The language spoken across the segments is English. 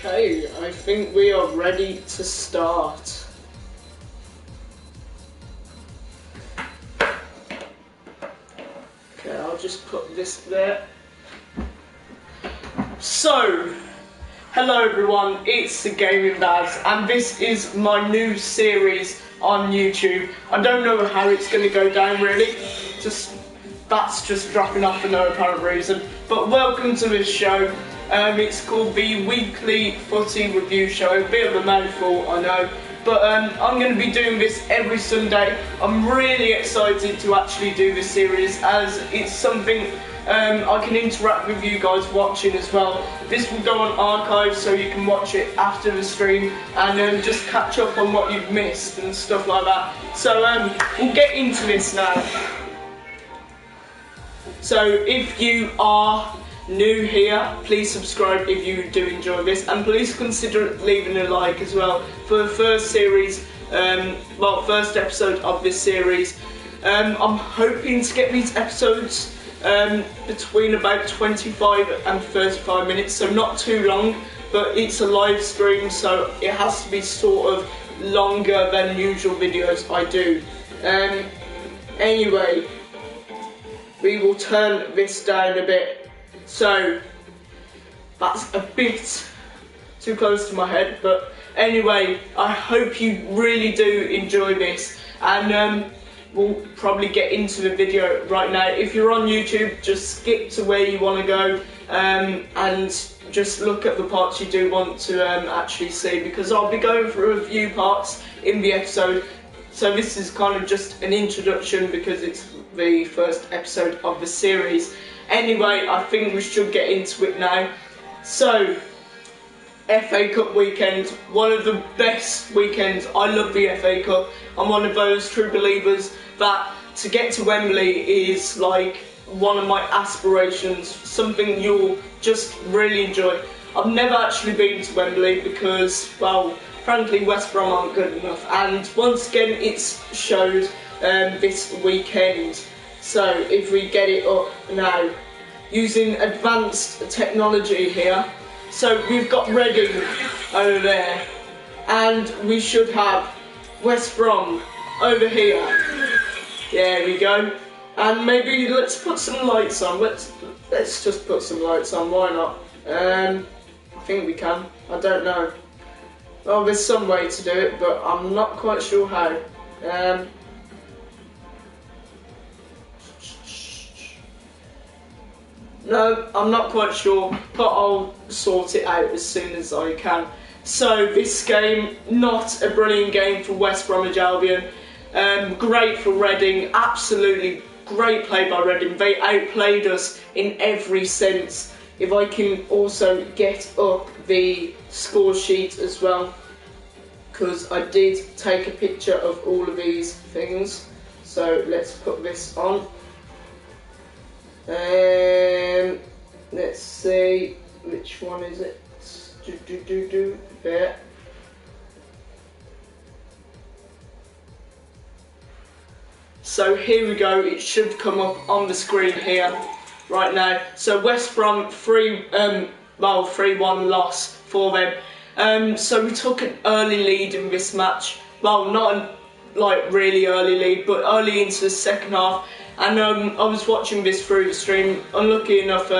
Okay, I think we are ready to start. Okay, I'll just put this there. So, hello everyone, it's the Gaming Bags, and this is my new series on YouTube. I don't know how it's going to go down really, that's just dropping off for no apparent reason. But welcome to this show. It's called the Weekly Footy Review Show. A bit of a mouthful, I know. But I'm going to be doing this every Sunday. I'm really excited to actually do this series, as it's something I can interact with you guys watching as well. This will go on archive, so you can watch it after the stream and just catch up on what you've missed and stuff like that. So we'll get into this now. So if you are new here, please subscribe if you do enjoy this, and please consider leaving a like as well for the first series, first episode of this series. I'm hoping to get these episodes between about 25 and 35 minutes, so not too long, but it's a live stream, so it has to be sort of longer than usual videos I do. Anyway, we will turn this down a bit. So, that's a bit too close to my head, but anyway, I hope you really do enjoy this, and we'll probably get into the video right now. If you're on YouTube, just skip to where you want to go, and just look at the parts you do want to actually see, because I'll be going through a few parts in the episode. So this is kind of just an introduction because it's the first episode of the series. Anyway, I think we should get into it now. So, FA Cup weekend, one of the best weekends. I love the FA Cup. I'm one of those true believers that to get to Wembley is like one of my aspirations, something you'll just really enjoy. I've never actually been to Wembley because, well, frankly, West Brom aren't good enough. And once again, it's showed this weekend. So if we get it up now, using advanced technology here. So we've got Reading over there, and we should have West Brom over here. There we go. And maybe let's put some lights on. Let's just put some lights on, why not? I think we can, I don't know. Well, there's some way to do it, but I'm not quite sure how. No, I'm not quite sure, but I'll sort it out as soon as I can. So this game, not a brilliant game for West Bromwich Albion. Great for Reading, absolutely great play by Reading. They outplayed us in every sense. If I can also get up the score sheet as well, because I did take a picture of all of these things. So let's put this on. Let's see, which one is it? There. So here we go, it should come up on the screen here right now. So West Brom 3-1 loss for them. So we took an early lead in this match. Well, not like really early lead, but early into the second half. And I was watching this through the stream, unlucky enough,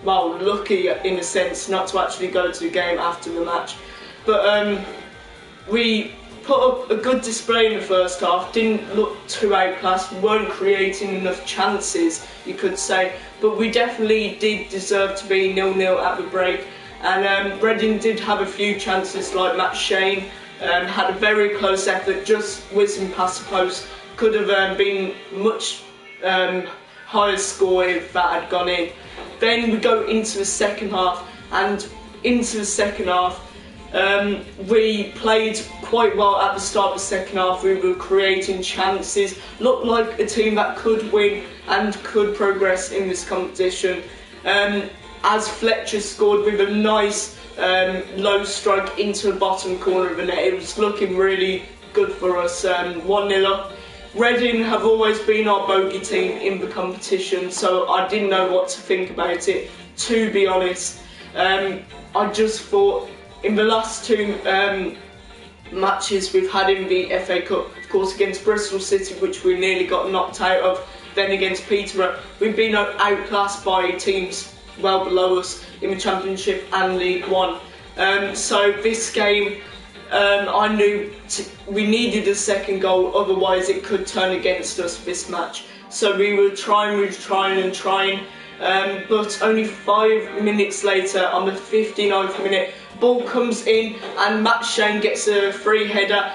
lucky in a sense, not to actually go to the game after the match. But we put up a good display in the first half, didn't look too outclassed, weren't creating enough chances, you could say. But we definitely did deserve to be 0-0 at the break. And Reading did have a few chances, like Matt Shane had a very close effort, just whizzing past the post. Could have been much higher score if that had gone in. Then we go into the second half, and into the second half we played quite well at the start of the second half. We were creating chances, looked like a team that could win and could progress in this competition. As Fletcher scored with a nice low strike into the bottom corner of the net, it was looking really good for us, 1-0 up. Reading have always been our bogey team in the competition, so I didn't know what to think about it, to be honest. I just thought in the last two matches we've had in the FA Cup, of course against Bristol City, which we nearly got knocked out of, then against Peterborough, we've been outclassed by teams well below us in the Championship and League One. So this game, I knew we needed a second goal, otherwise it could turn against us this match. So we were trying, but only 5 minutes later, on the 59th minute, ball comes in and Matt Shane gets a free header,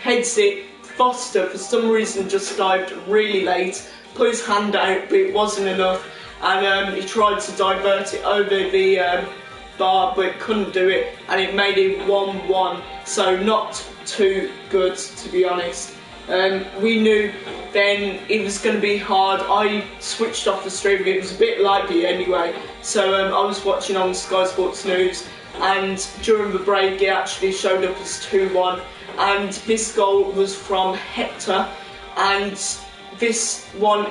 heads it. Foster, for some reason, just dived really late, put his hand out, but it wasn't enough, and he tried to divert it over the bar, but couldn't do it, and it made it 1-1, so not too good, to be honest. We knew then it was going to be hard. I switched off the stream, it was a bit laggy anyway, so I was watching on Sky Sports News, and during the break it actually showed up as 2-1, and this goal was from Hector, and this one,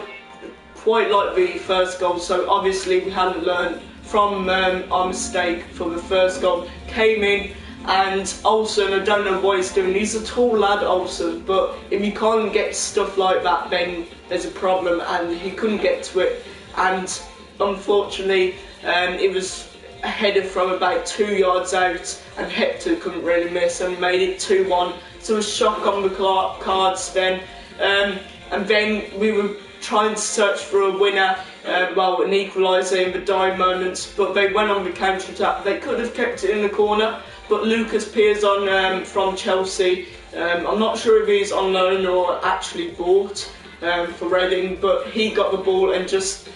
quite like the first goal, so obviously we hadn't learned from our mistake for the first goal, came in, and Olsen, I don't know what he's doing, he's a tall lad, Olsen, but if you can't get stuff like that, then there's a problem, and he couldn't get to it, and unfortunately it was a header from about 2 yards out, and Hector couldn't really miss, and made it 2-1, so a shock on the cards then, and then we were trying to search for a winner, an equaliser in the dying moments, but they went on the counter-attack. They could have kept it in the corner, but Lucas Piazon from Chelsea, I'm not sure if he's on loan or actually bought for Reading, but he got the ball and just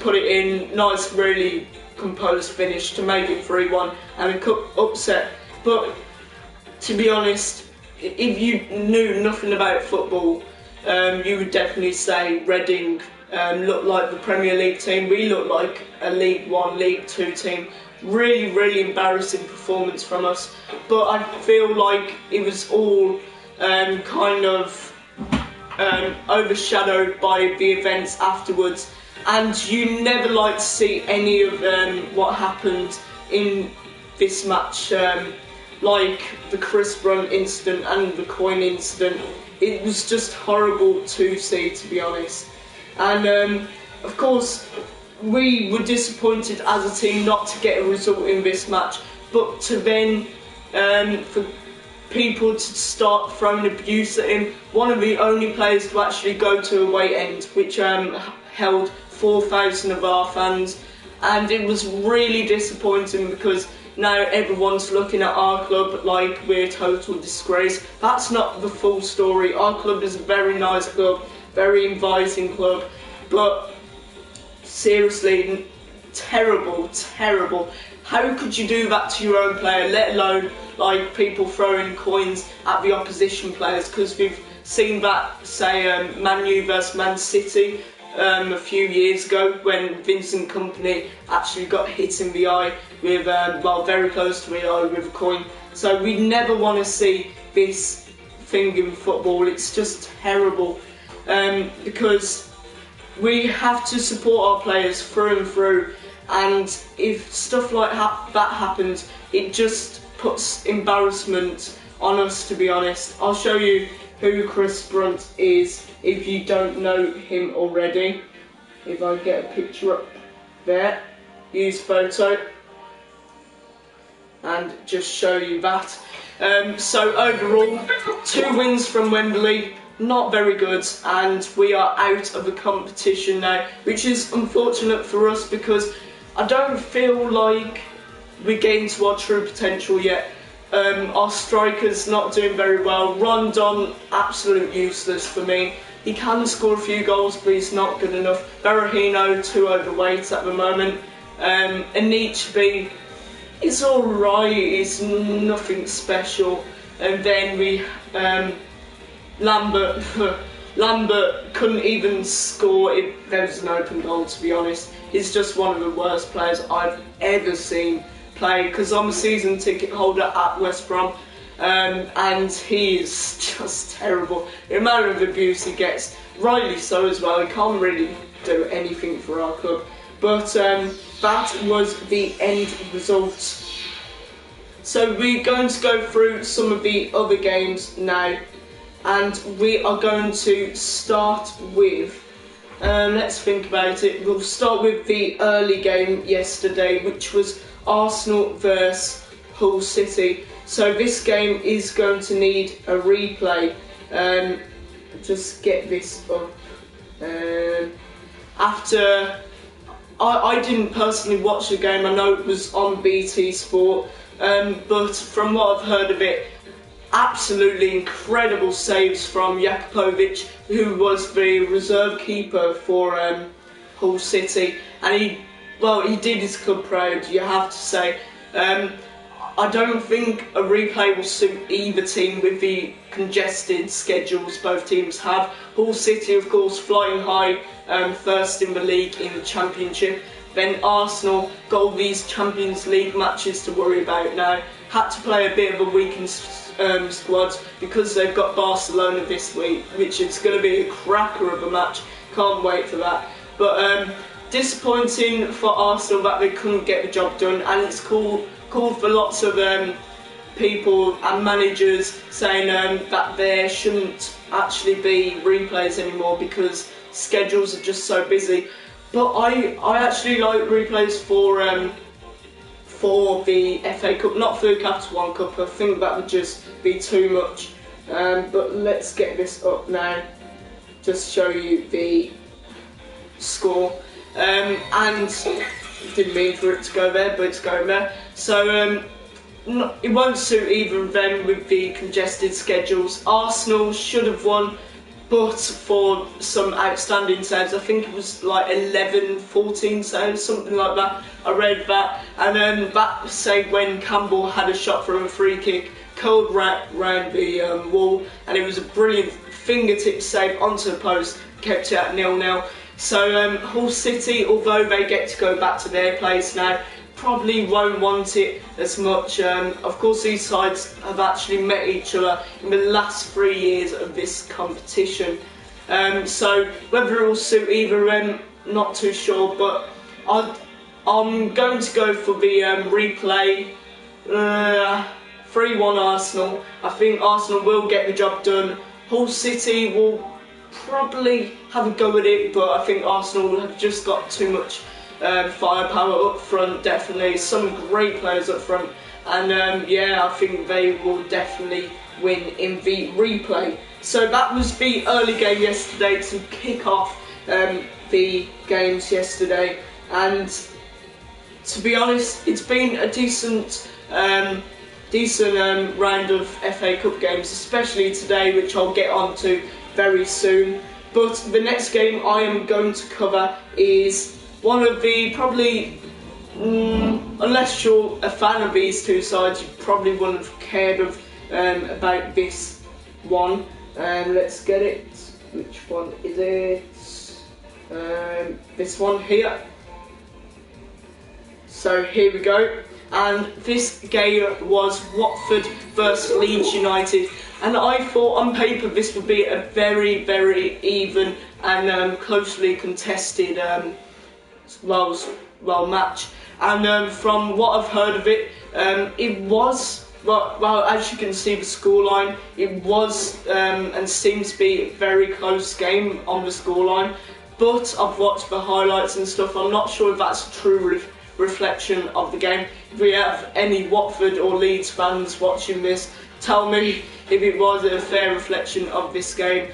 put it in. Nice, really composed finish to make it 3-1, and a cup upset. But to be honest, if you knew nothing about football, you would definitely say Reading looked like the Premier League team. We looked like a League One, League Two team. Really, really embarrassing performance from us. But I feel like it was all kind of overshadowed by the events afterwards. And you never like to see any of what happened in this match, like the Chris Brunt incident and the coin incident. It was just horrible to see, to be honest. And of course, we were disappointed as a team not to get a result in this match, but to then, for people to start throwing abuse at him, one of the only players to actually go to away end, which held 4,000 of our fans, and it was really disappointing because now everyone's looking at our club like we're a total disgrace. That's not the full story. Our club is a very nice club, very inviting club, but seriously, terrible, terrible. How could you do that to your own player, let alone like people throwing coins at the opposition players? Because we've seen that, say, Man U versus Man City a few years ago when Vincent Kompany actually got hit in the eye with, very close to the eye with a coin. So we never want to see this thing in football. It's just terrible, because we have to support our players through and through, and if stuff like that happens, it just puts embarrassment on us, to be honest. I'll show you who Chris Brunt is if you don't know him already. If I get a picture up there, use photo, and just show you that. So overall, 2 wins from Wembley, not very good, and we are out of the competition now, which is unfortunate for us because I don't feel like we're getting to our true potential yet. Our striker's not doing very well. Rondon, absolute useless for me. He can score a few goals, but he's not good enough. Berahino, too overweight at the moment. Anichebe, it's alright, it's nothing special. And then we, Lambert, Lambert couldn't even score if there was an open goal, to be honest. He's just one of the worst players I've ever seen play, because I'm a season ticket holder at West Brom, and he is just terrible. The amount of abuse he gets, rightly so as well. He can't really do anything for our club. but that was the end result. So we're going to go through some of the other games now, and we are going to start with, let's think about it. We'll start with the early game yesterday, which was Arsenal versus Hull City. So this game is going to need a replay. Just get this up. I didn't personally watch the game. I know it was on BT Sport, but from what I've heard of it, absolutely incredible saves from Jakupovic, who was the reserve keeper for Hull City, and he did his club proud, you have to say. I don't think a replay will suit either team with the congested schedules both teams have. Hull City, of course, flying high, first in the league in the Championship. Then Arsenal got all these Champions League matches to worry about now. Had to play a bit of a weakened squad because they've got Barcelona this week, which is going to be a cracker of a match. Can't wait for that. But disappointing for Arsenal that they couldn't get the job done, and it's called for lots of people and managers saying that there shouldn't actually be replays anymore because schedules are just so busy. But I actually like replays for the FA Cup, not for the Capital One Cup. I think that would just be too much. But let's get this up now, just show you the score. And didn't mean for it to go there, but it's going there. So it won't suit either of them with the congested schedules. Arsenal should have won, but for some outstanding saves. I think it was like 11, 14 saves, something like that. I read that. And that save when Campbell had a shot from a free kick, curled round the wall, and it was a brilliant fingertip save onto the post, kept it at 0-0. So Hull City, although they get to go back to their place now, probably won't want it as much. Of course, these sides have actually met each other in the last 3 years of this competition. So whether it will suit either of them, not too sure, but I'm going to go for the replay. 3-1 Arsenal. I think Arsenal will get the job done. Hull City will probably have a go at it, but I think Arsenal have just got too much firepower up front, definitely. Some great players up front, and yeah, I think they will definitely win in the replay. So that was the early game yesterday to kick off the games yesterday, and to be honest, it's been a decent round of FA Cup games, especially today, which I'll get on to very soon. But the next game I am going to cover is one of the probably, unless you're a fan of these two sides, you probably wouldn't have cared about this one. Let's get it. Which one is it? This one here. So here we go. And this game was Watford versus Leeds United, and I thought on paper this would be a very, very even and closely contested match. And from what I've heard of it, it was, well, as you can see the scoreline, it was and seems to be a very close game on the scoreline. But I've watched the highlights and stuff. I'm not sure if that's a true reflection of the game. If we have any Watford or Leeds fans watching this, tell me if it was a fair reflection of this game.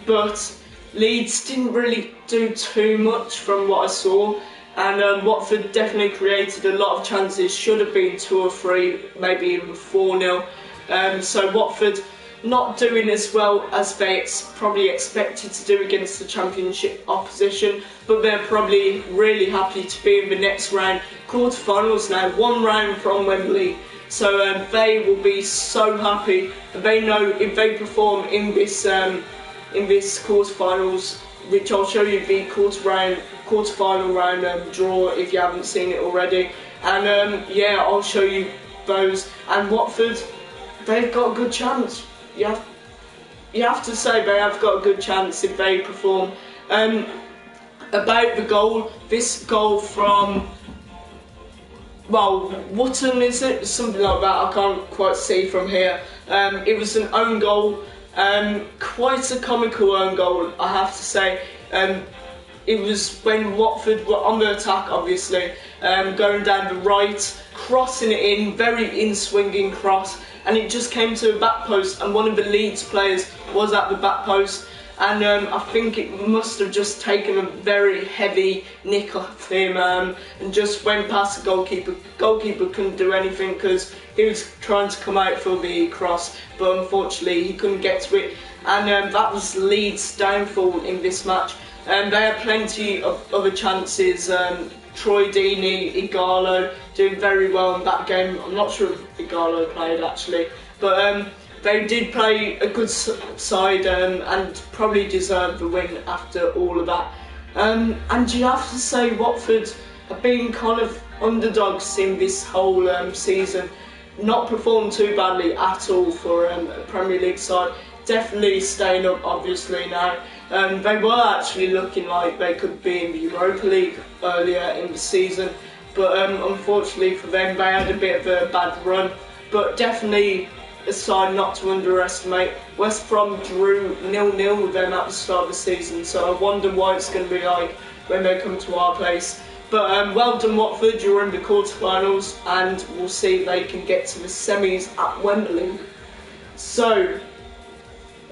But Leeds didn't really do too much from what I saw, and Watford definitely created a lot of chances. Should have been 2 or 3, maybe even 4-0. So Watford not doing as well as they probably expected to do against the Championship opposition, but they're probably really happy to be in the next round. Quarterfinals now, 1 round from Wembley, so they will be so happy. They know if they perform in this quarterfinals, which I'll show you the quarterfinal round draw if you haven't seen it already, and yeah, I'll show you those. And Watford, they've got a good chance. You have to say they have got a good chance if they perform. about the goal, this goal from, well, Wotton, is it? Something like that, I can't quite see from here. It was an own goal, quite a comical own goal, I have to say. It was when Watford were on the attack, obviously, going down the right, crossing it in, very in-swinging cross, and it just came to the back post, and one of the Leeds players was at the back post, and I think it must have just taken a very heavy nick off him, and just went past the goalkeeper. Goalkeeper couldn't do anything because he was trying to come out for the cross, but unfortunately he couldn't get to it, and that was Leeds' downfall in this match. They had plenty of other chances. Troy Deeney, Igalo doing very well in that game. I'm not sure if Igalo played actually, but they did play a good side and probably deserved the win after all of that. And you have to say Watford have been kind of underdogs in this whole season. Not performed too badly at all for a Premier League side. Definitely staying up obviously now. They were actually looking like they could be in the Europa League earlier in the season, but unfortunately for them they had a bit of a bad run. But definitely a side not to underestimate. West Brom drew 0-0 with them at the start of the season, so I wonder what it's going to be like when they come to our place. But well done Watford, you're in the quarterfinals, and we'll see if they can get to the semis at Wembley. So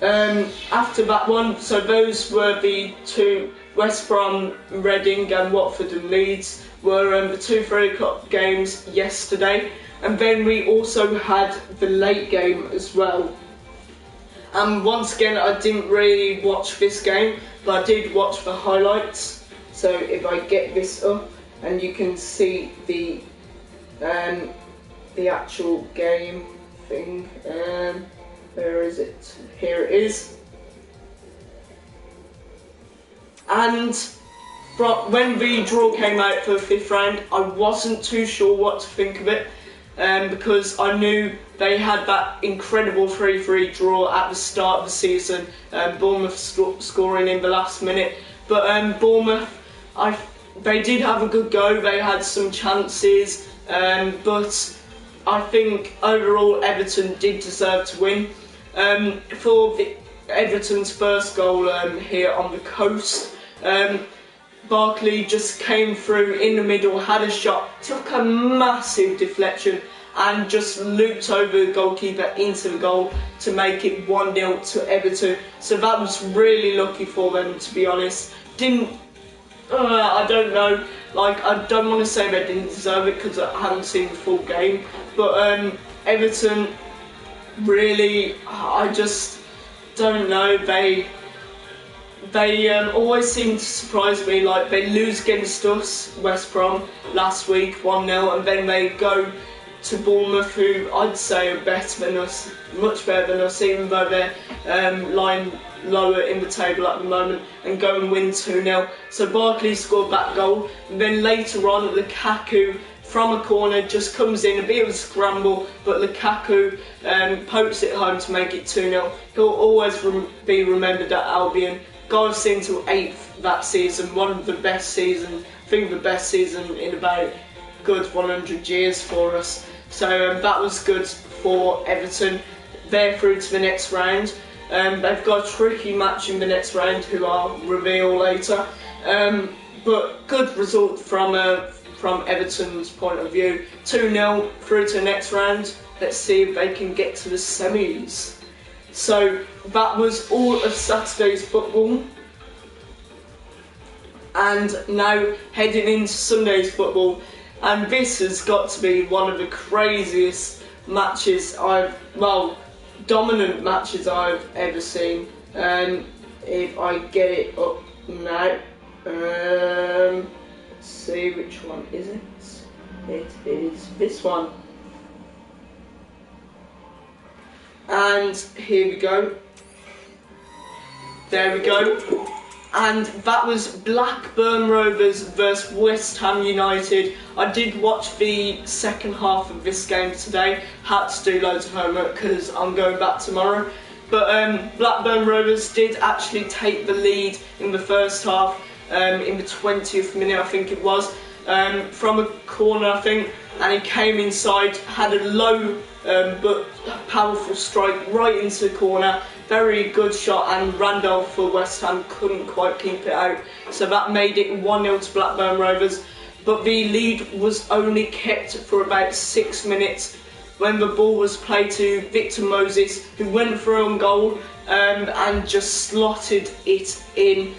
after that one, so those were the two, West Brom, Reading and Watford and Leeds were the 2 3 o'clock games yesterday, and then we also had the late game as well. And once again I didn't really watch this game, but I did watch the highlights. So if I get this up and you can see the actual game thing. Where is it? Here it is. And when the draw came out for the 5th round, I wasn't too sure what to think of it, because I knew they had that incredible 3-3 draw at the start of the season, Bournemouth scoring in the last minute. But Bournemouth, they did have a good go, they had some chances, but I think overall Everton did deserve to win. For Everton's first goal here on the coast, Barkley just came through in the middle, had a shot, took a massive deflection and just looped over the goalkeeper into the goal to make it 1-0 to Everton. So that was really lucky for them, to be honest. I don't know, like, I don't want to say they didn't deserve it because I haven't seen the full game, but Everton, really, I just don't know, they always seem to surprise me. Like, they lose against us, West Brom, last week, 1-0, and then they go to Bournemouth, who I'd say are better than us, much better than us, even though they're lying lower in the table at the moment, and go and win 2-0. So Barkley scored that goal, and then later on Lukaku from a corner just comes in, a bit of a scramble, but Lukaku pokes it home to make it 2-0. He'll always be remembered at Albion. Got us into 8th that season, one of the best seasons, I think the best season in about good 100 years for us. So that was good for Everton. They're through to the next round. They've got a tricky match in the next round, who I'll reveal later. But good result from Everton's point of view. 2-0 through to the next round. Let's see if they can get to the semis. So that was all of Saturday's football. And now heading into Sunday's football. And this has got to be one of the craziest matches dominant matches I've ever seen. If I get it up now, let's see, which one is it? It is this one. And here we go. There we go. And that was Blackburn Rovers versus West Ham United. I did watch the second half of this game today. Had to do loads of homework because I'm going back tomorrow. But Blackburn Rovers did actually take the lead in the first half. in the 20th minute, I think it was, from a corner, I think, and he came inside, had a low but powerful strike right into the corner. Very good shot, and Randolph for West Ham couldn't quite keep it out. So that made it 1-0 to Blackburn Rovers. But the lead was only kept for about 6 minutes when the ball was played to Victor Moses, who went for on goal and just slotted it in.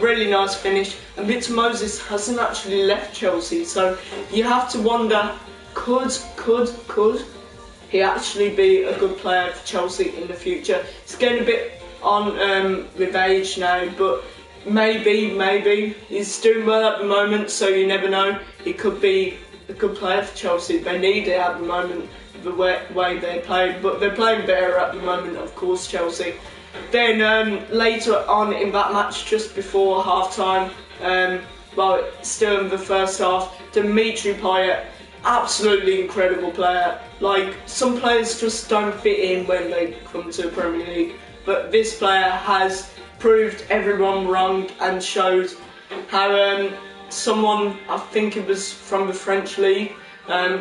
Really nice finish. And Victor Moses hasn't actually left Chelsea, so you have to wonder, could he actually be a good player for Chelsea in the future? He's getting a bit on with age now, but maybe he's doing well at the moment, so you never know. He could be a good player for Chelsea. They need it at the moment, the way they play, but they're playing better at the moment, of course, Chelsea. Then later on in that match, just before half time, well, still in the first half, Dimitri Payet, absolutely incredible player. Like, some players just don't fit in when they come to the Premier League, but this player has proved everyone wrong and showed how someone, I think it was from the French League,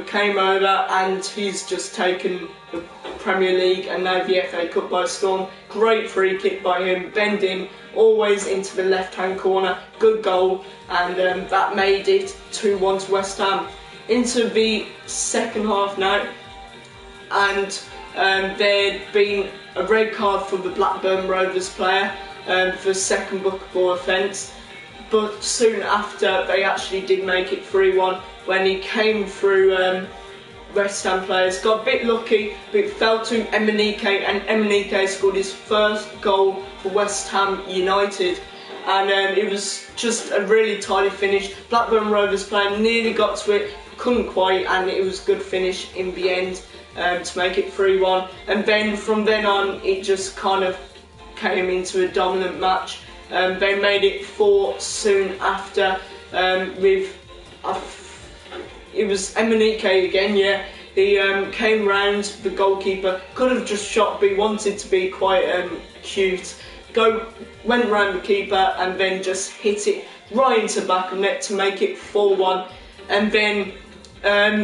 came over, and he's just taken the Premier League and now the FA Cup by storm. Great free kick by him, bending always into the left hand corner, good goal, and that made it 2-1 to West Ham. Into the second half now, and there'd been a red card for the Blackburn Rovers player for second bookable offence, but soon after they actually did make it 3-1 when he came through West Ham players. Got a bit lucky, but it fell to Emenike, and Emenike scored his first goal for West Ham United. And it was just a really tidy finish. Blackburn Rovers player nearly got to it, couldn't quite, and it was a good finish in the end to make it 3-1. And then from then on, it just kind of came into a dominant match. They made it 4 soon after with, it was Emenike again, yeah. He came round the goalkeeper, could have just shot, but he wanted to be quite cute. Went round the keeper and then just hit it right into the back of the net to make it 4-1. And then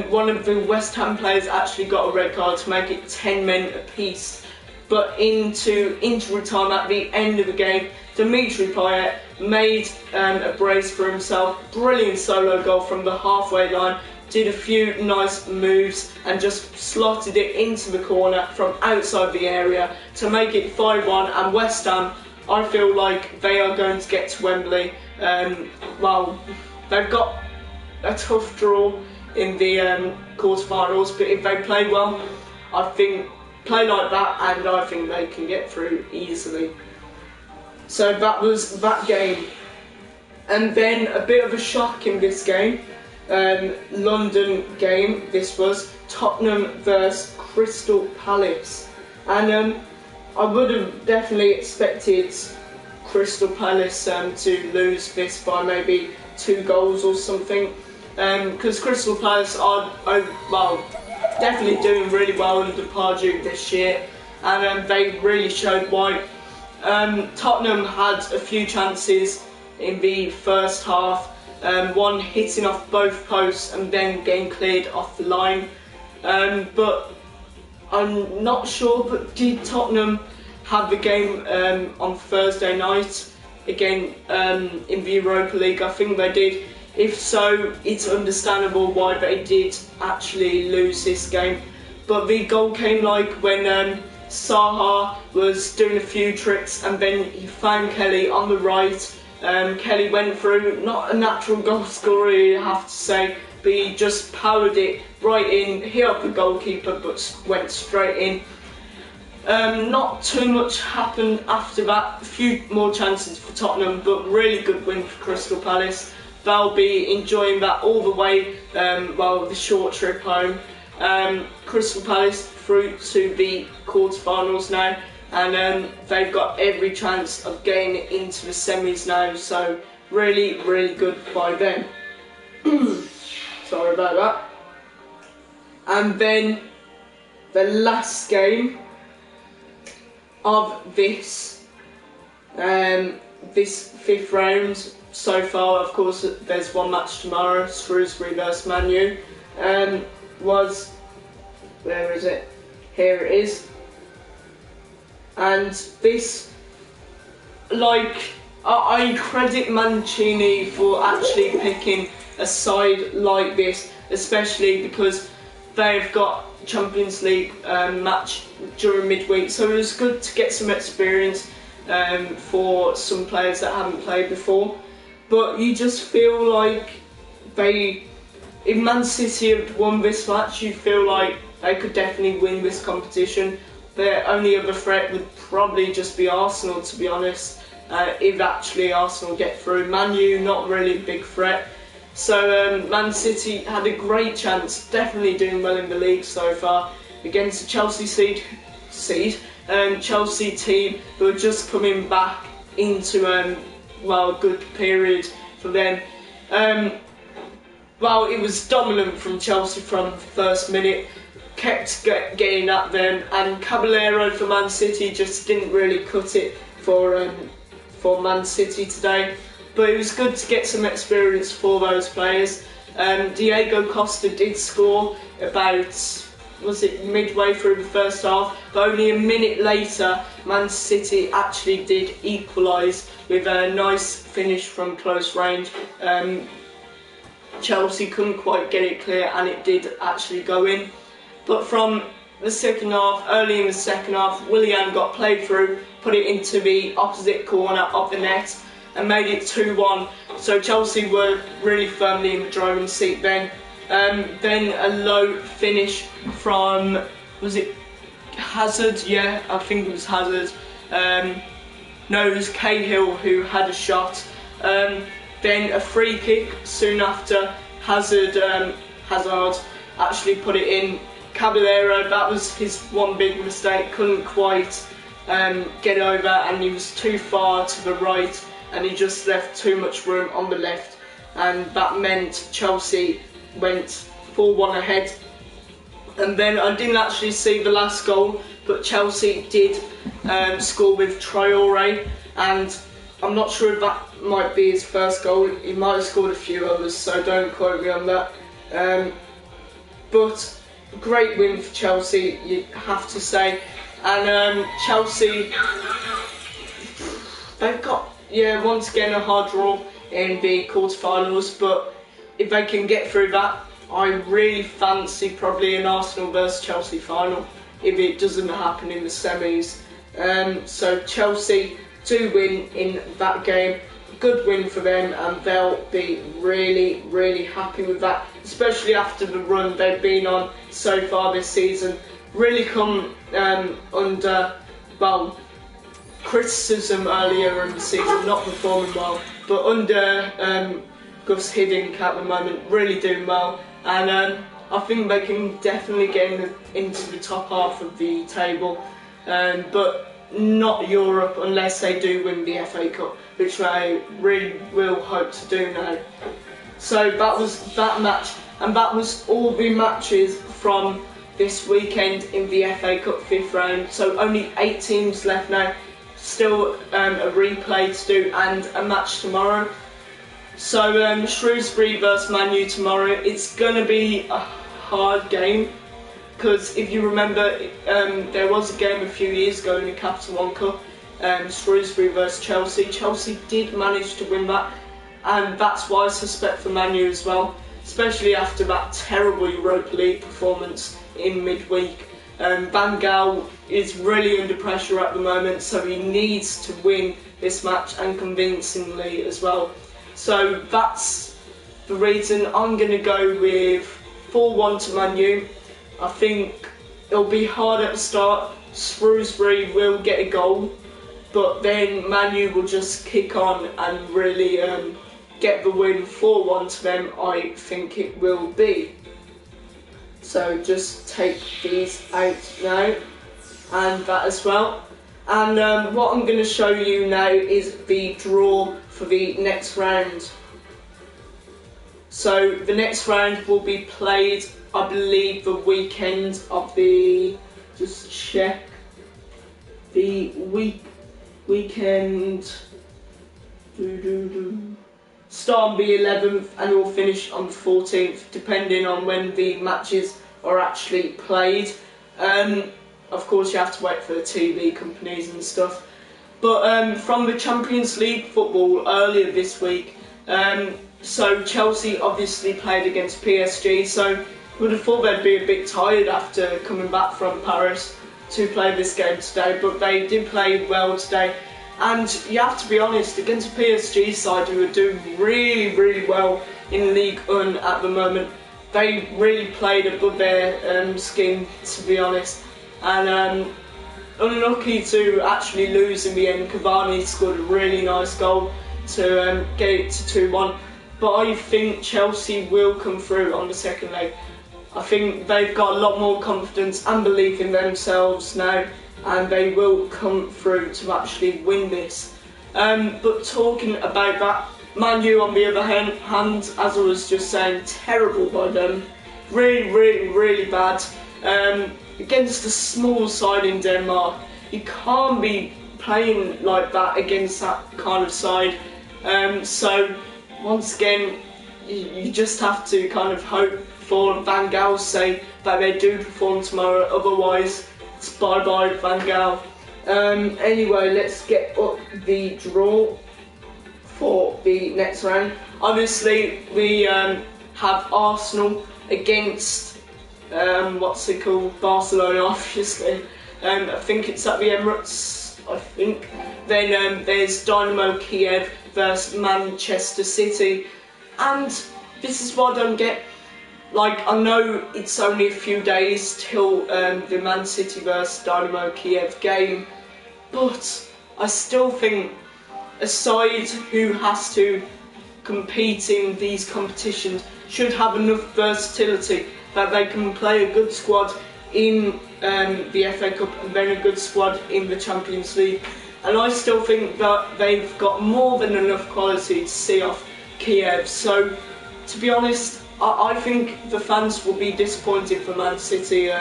one of the West Ham players actually got a red card to make it 10 men apiece. But into injury time at the end of the game, Dimitri Payet made a brace for himself. Brilliant solo goal from the halfway line. Did a few nice moves and just slotted it into the corner from outside the area to make it 5-1. And West Ham, I feel like they are going to get to Wembley. Well, they've got a tough draw in the quarterfinals, but if they play well, I think play like that, and I think they can get through easily. So that was that game. And then a bit of a shock in this game, London game, this was Tottenham vs Crystal Palace. And I would have definitely expected Crystal Palace to lose this by maybe 2 goals or something, because Crystal Palace are, well, definitely doing really well under Pardew this year, and they really showed why. Tottenham had a few chances in the first half, one hitting off both posts and then getting cleared off the line, but I'm not sure, but did Tottenham have the game on Thursday night again in the Europa League? I think they did. If so, it's understandable why they did actually lose this game. But the goal came like when Saha was doing a few tricks and then he found Kelly on the right. Kelly went through, not a natural goal scorer, you have to say, but he just powered it right in, hit up the goalkeeper but went straight in. Not too much happened after that, a few more chances for Tottenham, but really good win for Crystal Palace. They'll be enjoying that all the way, well, the short trip home. Crystal Palace through to the quarterfinals now, and they've got every chance of getting into the semis now, so really, really good by them. Sorry about that. And then the last game of this this 5th round so far. Of course, there's one match tomorrow, Shrewsbury versus Man U. Was, where is it? Here it is. And this, like, I credit Mancini for actually picking a side like this, especially because they've got Champions League match during midweek, so it was good to get some experience for some players that haven't played before. But you just feel like if Man City had won this match, you feel like they could definitely win this competition. Their only other threat would probably just be Arsenal, to be honest, if actually Arsenal get through. Man U, not really a big threat. So Man City had a great chance, definitely doing well in the league so far, against the Chelsea Chelsea team who are just coming back into a good period for them. It was dominant from Chelsea from the first minute, kept getting at them, and Caballero for Man City just didn't really cut it for Man City today. But it was good to get some experience for those players. Diego Costa did score about, was it midway through the first half, but only a minute later Man City actually did equalise with a nice finish from close range. Chelsea couldn't quite get it clear, and it did actually go in. But from the second half, early in the second half, Willian got played through, put it into the opposite corner of the net, and made it 2-1. So Chelsea were really firmly in the driving seat then. Then a low finish from, was it Hazard? Yeah, I think it was Hazard. No, it was Cahill who had a shot. Then a free kick soon after. Hazard actually put it in. Caballero, that was his one big mistake, couldn't quite get over, and he was too far to the right, and he just left too much room on the left, and that meant Chelsea went 4-1 ahead. And then I didn't actually see the last goal, but Chelsea did score with Traore, and I'm not sure if that might be his first goal. He might have scored a few others, so don't quote me on that. But great win for Chelsea, you have to say. And Chelsea, they've got, once again a hard draw in the quarterfinals, but if they can get through that, I really fancy probably an Arsenal versus Chelsea final if it doesn't happen in the semis. So Chelsea do win in that game. Good win for them, and they'll be really, really happy with that, especially after the run they've been on so far this season. Really come under, criticism earlier in the season, not performing well, but under Gus Hiddink at the moment, really doing well, and I think they can definitely get into the top half of the table, but not Europe unless they do win the FA Cup, which I really will hope to do now. So that was that match, and that was all the matches from this weekend in the FA Cup 5th round. So only 8 teams left now, still a replay to do and a match tomorrow. So Shrewsbury versus Man U tomorrow. It's going to be a hard game, because if you remember, there was a game a few years ago in the Capital One Cup, Shrewsbury versus Chelsea. Chelsea did manage to win that, and that's why I suspect for Man U as well, especially after that terrible Europa League performance in midweek. Van Gaal is really under pressure at the moment, so he needs to win this match, and convincingly as well. So that's the reason I'm going to go with 4-1 to Man U. I think it'll be hard at the start. Shrewsbury will get a goal, but then Man U will just kick on and really get the win. 4-1 to them, I think it will be. So just take these out now, and that as well. And what I'm going to show you now is the draw for the next round. So the next round will be played, I believe, the weekend of the, just check, the weekend start on the 11th and will finish on the 14th, depending on when the matches are actually played. Of course, you have to wait for the TV companies and stuff. But from the Champions League football earlier this week, so Chelsea obviously played against PSG, so would have thought they'd be a bit tired after coming back from Paris to play this game today, but they did play well today. And you have to be honest, against a PSG side who are doing really well in League 1 at the moment, they really played above their skin, to be honest. And unlucky to actually lose in the end. Cavani scored a really nice goal to get it to 2-1. But I think Chelsea will come through on the second leg. I think they've got a lot more confidence and belief in themselves now, and they will come through to actually win this. But talking about that, Man U on the other hand, as I was just saying, terrible by them. Really bad. Against a small side in Denmark, you can't be playing like that against that kind of side. So once again, you just have to kind of hope for Van Gaal's sake that they do perform tomorrow. Otherwise, it's bye-bye Van Gaal. Anyway, let's get up the draw for the next round. Obviously, we have Arsenal against Barcelona, obviously. I think it's at the Emirates, I think. Then there's Dynamo Kiev versus Manchester City. And this is what I don't get. Like, I know it's only a few days till the Man City versus Dynamo Kiev game, but I still think a side who has to compete in these competitions should have enough versatility that they can play a good squad in the FA Cup and then a good squad in the Champions League. And I still think that they've got more than enough quality to see off Kiev. So, to be honest, I think the fans will be disappointed for Man City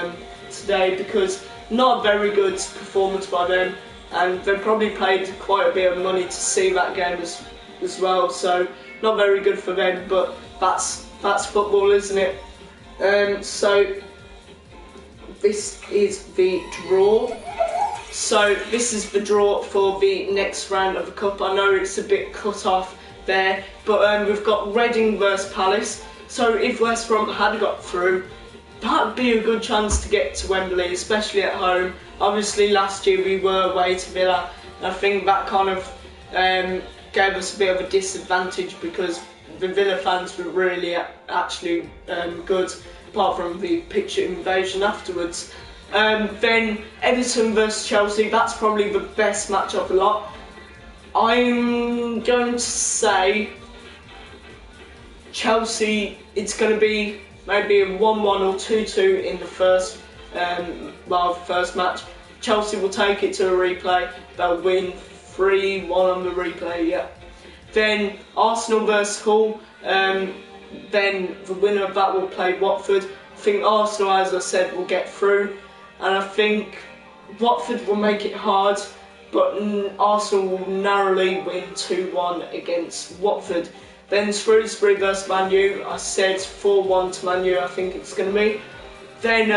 today, because not a very good performance by them, and they probably paid quite a bit of money to see that game as well. So not very good for them, but that's football, isn't it? So this is the draw. So this is the draw for the next round of the cup. I know it's a bit cut off there, but we've got Reading versus Palace. So if West Brom had got through, that'd be a good chance to get to Wembley, especially at home. Obviously last year we were away to Villa. I think that kind of gave us a bit of a disadvantage because the Villa fans were really actually good, apart from the pitch invasion afterwards. Then Everton versus Chelsea, that's probably the best match of the lot. I'm going to say Chelsea, it's going to be maybe a 1-1 or 2-2 in the first match. Chelsea will take it to a replay. They'll win 3-1 on the replay, yeah. Then Arsenal versus Hull. Then the winner of that will play Watford. I think Arsenal, as I said, will get through. And I think Watford will make it hard, but Arsenal will narrowly win 2-1 against Watford. Then Shrewsbury versus Man U. I said 4-1 to Man U, I think it's going to be. Then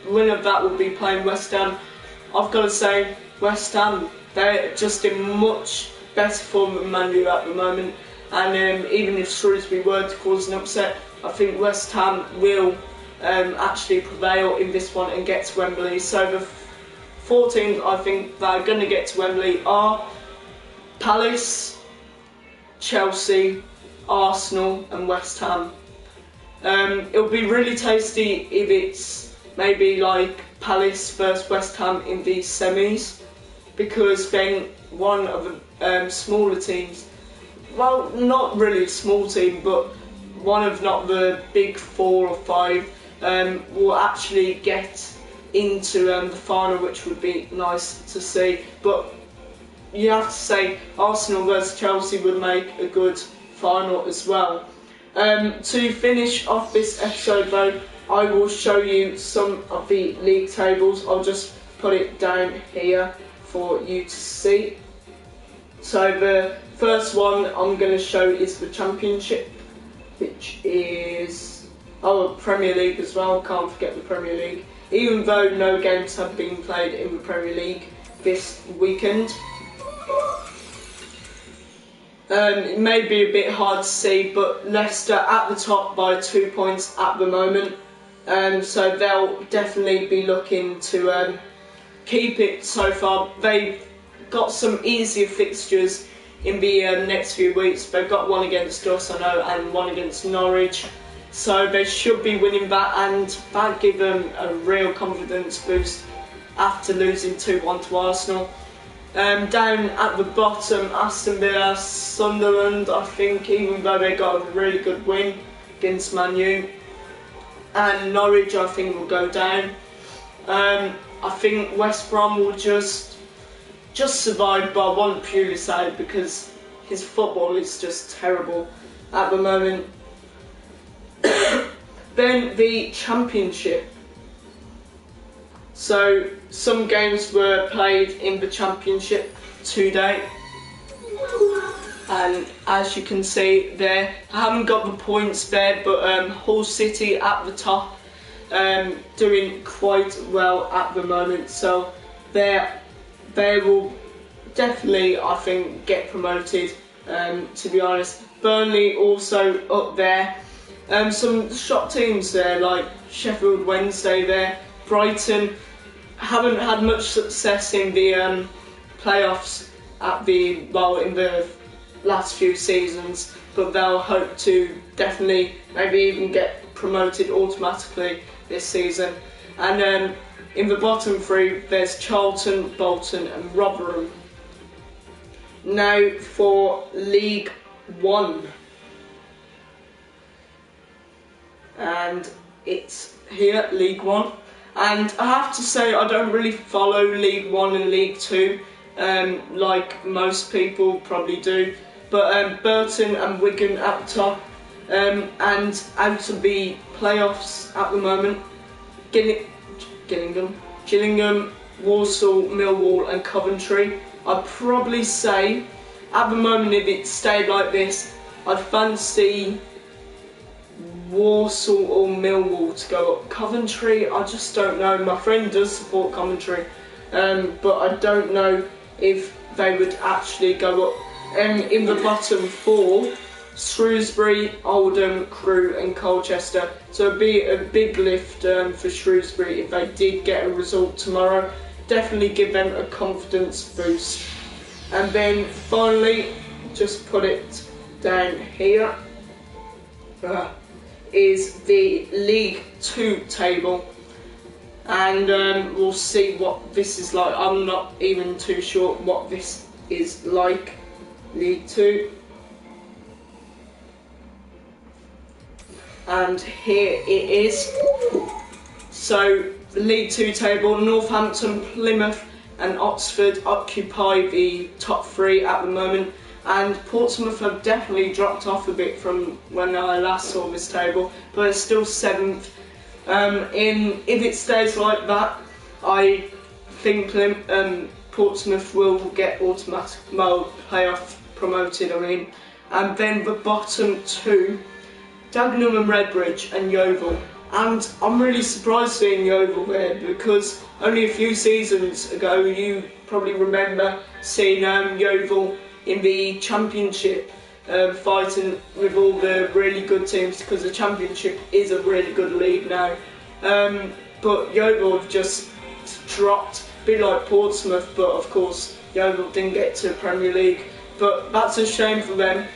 winner of that will be playing West Ham. I've got to say, West Ham, they're just in much better form than Man U at the moment. And even if Shrewsbury were to cause an upset, I think West Ham will actually prevail in this one and get to Wembley. So the 4 teams I think that are going to get to Wembley are Palace, Chelsea, Arsenal and West Ham. It'll be really tasty if it's maybe like Palace versus West Ham in these semis, because then one of the smaller teams, well, not really a small team, but one of not the big 4 or 5 will actually get into the final, which would be nice to see. But you have to say Arsenal versus Chelsea would make a good final as well. To finish off this episode though, I will show you some of the league tables. I'll just put it down here for you to see. So the first one I'm going to show is the Championship, which is Premier League as well. Can't forget the Premier League, even though no games have been played in the Premier League this weekend. It may be a bit hard to see, but Leicester at the top by 2 points at the moment, so they'll definitely be looking to keep it so far. They've got some easier fixtures in the next few weeks. They've got one against us, I know, and one against Norwich, so they should be winning that, and that give them a real confidence boost after losing 2-1 to Arsenal. Down at the bottom, Aston Villa, Sunderland, I think, even though they got a really good win against Man U, and Norwich, I think, will go down. I think West Brom will just survive, but I won't purely say because his football is just terrible at the moment. Then the Championship. So some games were played in the Championship today, and as you can see there, I haven't got the points there, but Hull City at the top, doing quite well at the moment, so they will definitely, I think, get promoted, to be honest. Burnley also up there. Some shock teams there, like Sheffield Wednesday there. Brighton haven't had much success in the playoffs in the last few seasons, but they'll hope to definitely maybe even get promoted automatically this season. And in the bottom three, there's Charlton, Bolton and Rotherham. Now for League One. And it's here, League One. And I have to say, I don't really follow League One and League Two like most people probably do. But Burton and Wigan at the top, and out of the playoffs at the moment, Gillingham, Walsall, Millwall and Coventry. I'd probably say, at the moment, if it stayed like this, I'd fancy Walsall or Millwall to go up. Coventry, I just don't know. My friend does support Coventry, but I don't know if they would actually go up. In the bottom four, Shrewsbury, Oldham, Crewe and Colchester. So it'd be a big lift for Shrewsbury if they did get a result tomorrow. Definitely give them a confidence boost. And then finally, just put it down here, is the League Two table. And we'll see what this is like. I'm not even too sure what this is like. League Two. And here it is. So the League Two table, Northampton, Plymouth and Oxford occupy the top three at the moment, and Portsmouth have definitely dropped off a bit from when I last saw this table, but it's still 7th. If it stays like that, I think Portsmouth will get automatic playoff promoted, and then the bottom two, Dagenham and Redbridge and Yeovil. And I'm really surprised seeing Yeovil there, because only a few seasons ago you probably remember seeing Yeovil in the Championship, fighting with all the really good teams, because the Championship is a really good league now. But Yeovil have just dropped, a bit like Portsmouth, but of course Yeovil didn't get to Premier League. But that's a shame for them.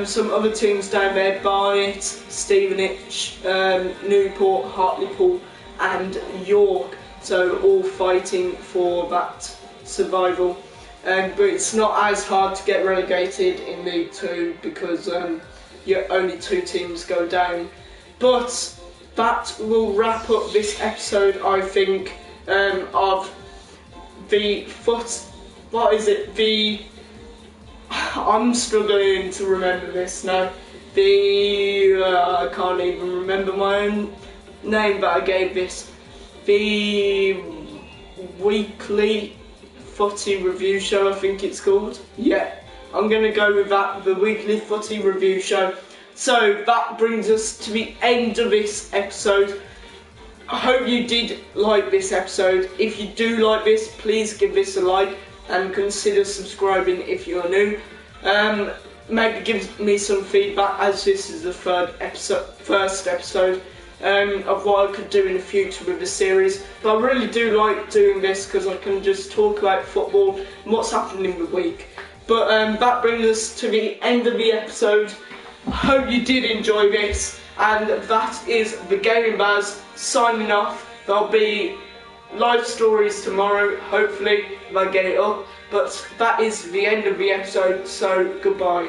Some other teams down there, Barnet, Stevenage, Newport, Hartlepool and York, so all fighting for that survival. But it's not as hard to get relegated in League Two, because only 2 teams go down. But that will wrap up this episode, I think, of the I'm struggling to remember this now. I can't even remember my own name that I gave this. The weekly Footie review show, I think it's called. Yeah, I'm going to go with that, the weekly footy review show. So that brings us to the end of this episode. I hope you did like this episode. If you do like this, please give this a like and consider subscribing if you're new. Maybe give me some feedback, as this is the first episode of what I could do in the future with the series. But I really do like doing this because I can just talk about football and what's happening in the week. But that brings us to the end of the episode. I hope you did enjoy this, and that is the Gaming Baz signing off. There'll be live stories tomorrow, hopefully, if I get it up. But that is the end of the episode, so goodbye.